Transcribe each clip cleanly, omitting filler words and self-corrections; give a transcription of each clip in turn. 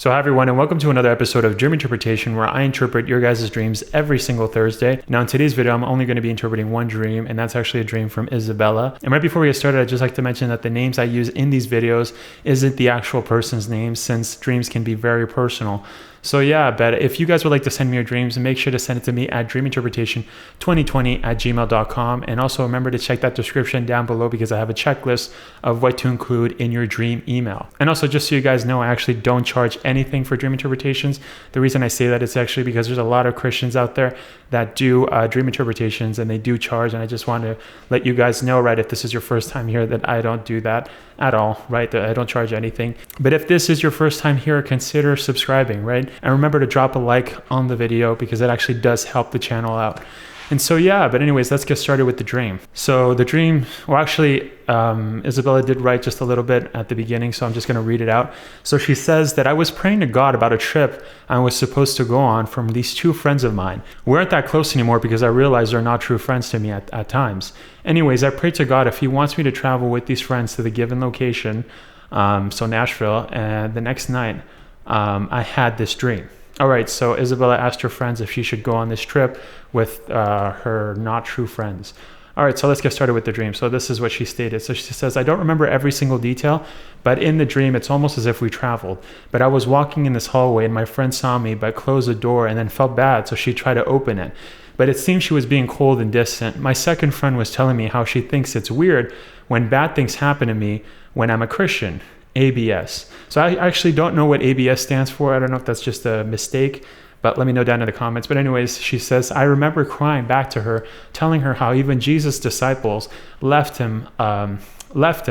So hi everyone, and welcome to another episode of Dream Interpretation, where I interpret your guys' dreams every single Thursday. Now in today's video, I'm only going to be interpreting one dream, and that's actually a dream from Isabella. And right before we get started, I'd just like to mention that the names I use in these videos isn't the actual person's name, since dreams can be very personal. So yeah, but if you guys would like to send me your dreams, make sure to send it to me at dreaminterpretation2020@gmail.com. And also remember to check that description down below, because I have a checklist of what to include in your dream email. And also, just so you guys know, I actually don't charge anything for dream interpretations. The reason I say that is actually because there's a lot of Christians out there that do dream interpretations, and they do charge. And I just want to let you guys know, right, if this is your first time here, that I don't do that at all, right? That I don't charge anything. But if this is your first time here, consider subscribing, right? And remember to drop a like on the video, because it actually does help the channel out. And so yeah, but anyways, let's get started with the dream. So the dream, well actually, Isabella did write just a little bit at the beginning, so I'm just going to read it out. So she says that I was praying to God about a trip I was supposed to go on from these two friends of mine. We aren't that close anymore, because I realize they're not true friends to me at times. Anyways, I prayed to God if he wants me to travel with these friends to the given location, so Nashville, and the next night I had this dream. All right, so Isabella asked her friends if she should go on this trip with her not true friends. All right, so let's get started with the dream. So this is what she stated. So she says, I don't remember every single detail, but in the dream, it's almost as if we traveled. But I was walking in this hallway, and my friend saw me, but closed the door and then felt bad, so she tried to open it. But it seemed she was being cold and distant. My second friend was telling me how she thinks it's weird when bad things happen to me when I'm a Christian. ABS. So I actually don't know what ABS stands for. I don't know if that's just a mistake, but let me know down in the comments. But anyways, she says, I remember crying back to her, telling her how even Jesus' disciples left him, and life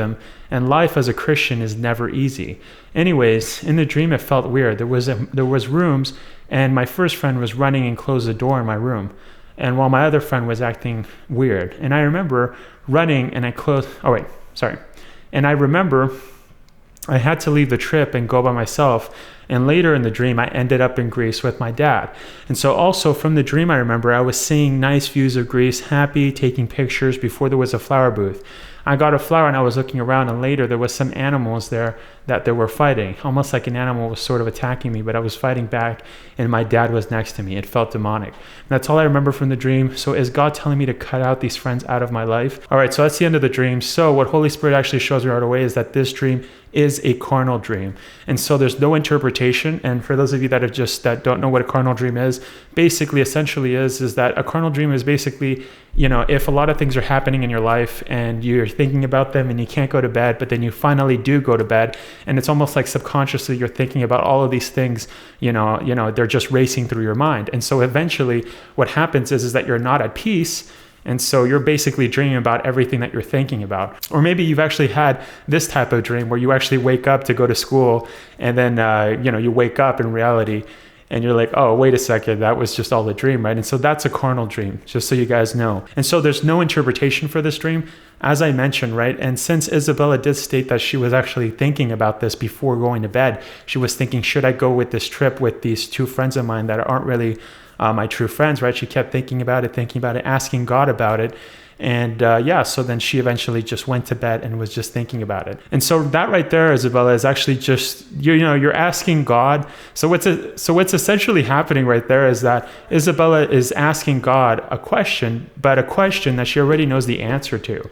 as a Christian is never easy. Anyways, in the dream, it felt weird. There was rooms, and my first friend was running and closed the door in my room, and while my other friend was acting weird. And I remember running, and and I remember I had to leave the trip and go by myself. And later in the dream, I ended up in Greece with my dad. And so also from the dream, I remember I was seeing nice views of Greece, happy, taking pictures before there was a flower booth. I got a flower and I was looking around, and later there was some animals there that they were fighting, almost like an animal was sort of attacking me, but I was fighting back, and my dad was next to me. It felt demonic. And that's all I remember from the dream. So is God telling me to cut out these friends out of my life? All right, so that's the end of the dream. So what Holy Spirit actually shows me right away is that this dream is a carnal dream. And so there's no interpretation. And for those of you that don't know what a carnal dream is, basically essentially is that a carnal dream is basically, if a lot of things are happening in your life and you're thinking about them and you can't go to bed, but then you finally do go to bed, and it's almost like subconsciously you're thinking about all of these things, they're just racing through your mind. And so eventually what happens is that you're not at peace. And so you're basically dreaming about everything that you're thinking about. Or maybe you've actually had this type of dream where you actually wake up to go to school, and then, you wake up in reality and you're like, oh, wait a second, that was just all a dream, right? And so that's a carnal dream, just so you guys know. And so there's no interpretation for this dream, as I mentioned, right? And since Isabella did state that she was actually thinking about this before going to bed, she was thinking, should I go with this trip with these two friends of mine that aren't really my true friends, right? She kept thinking about it, asking God about it. And so then she eventually just went to bed and was just thinking about it. And so that right there, Isabella, is actually just, you're asking God. So what's essentially happening right there is that Isabella is asking God a question, but a question that she already knows the answer to,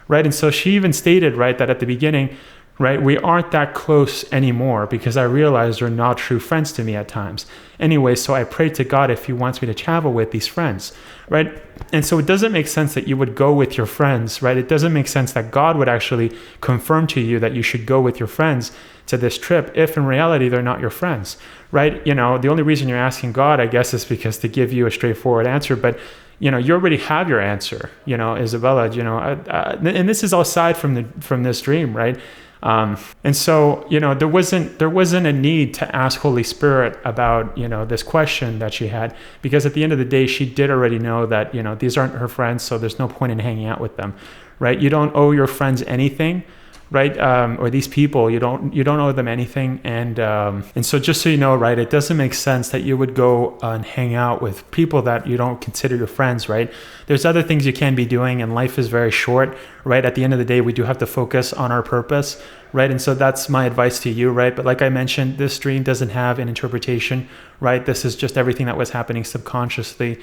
right? And so she even stated, right, that at the beginning, right, we aren't that close anymore, because I realize they're not true friends to me at times. Anyway, so I prayed to God if he wants me to travel with these friends, right? And so it doesn't make sense that you would go with your friends, right? It doesn't make sense that God would actually confirm to you that you should go with your friends to this trip if in reality they're not your friends, right? The only reason you're asking God, I guess, is because to give you a straightforward answer, but you already have your answer, Isabella, and this is aside from this dream, right? And so, there wasn't a need to ask Holy Spirit about, this question that she had, because at the end of the day, she did already know that, these aren't her friends. So there's no point in hanging out with them, right? You don't owe your friends anything. right? Or these people, you don't owe them anything. And so just so you know, right, it doesn't make sense that you would go and hang out with people that you don't consider your friends, right? There's other things you can be doing, and life is very short, right? At the end of the day, we do have to focus on our purpose, right? And so that's my advice to you, right? But like I mentioned, this dream doesn't have an interpretation, right? This is just everything that was happening subconsciously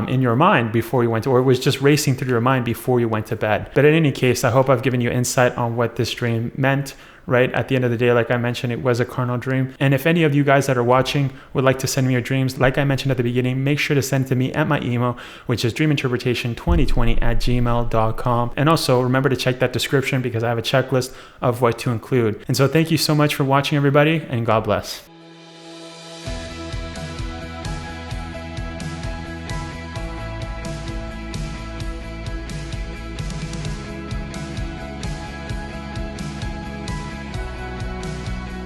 in your mind before you went to, or it was just racing through your mind before you went to bed. But in any case, I hope I've given you insight on what this dream meant, right? At the end of the day, like I mentioned, it was a carnal dream. And if any of you guys that are watching would like to send me your dreams, like I mentioned at the beginning, make sure to send it to me at my email, which is dreaminterpretation2020@gmail.com. And also remember to check that description because I have a checklist of what to include. And so thank you so much for watching, everybody, and God bless.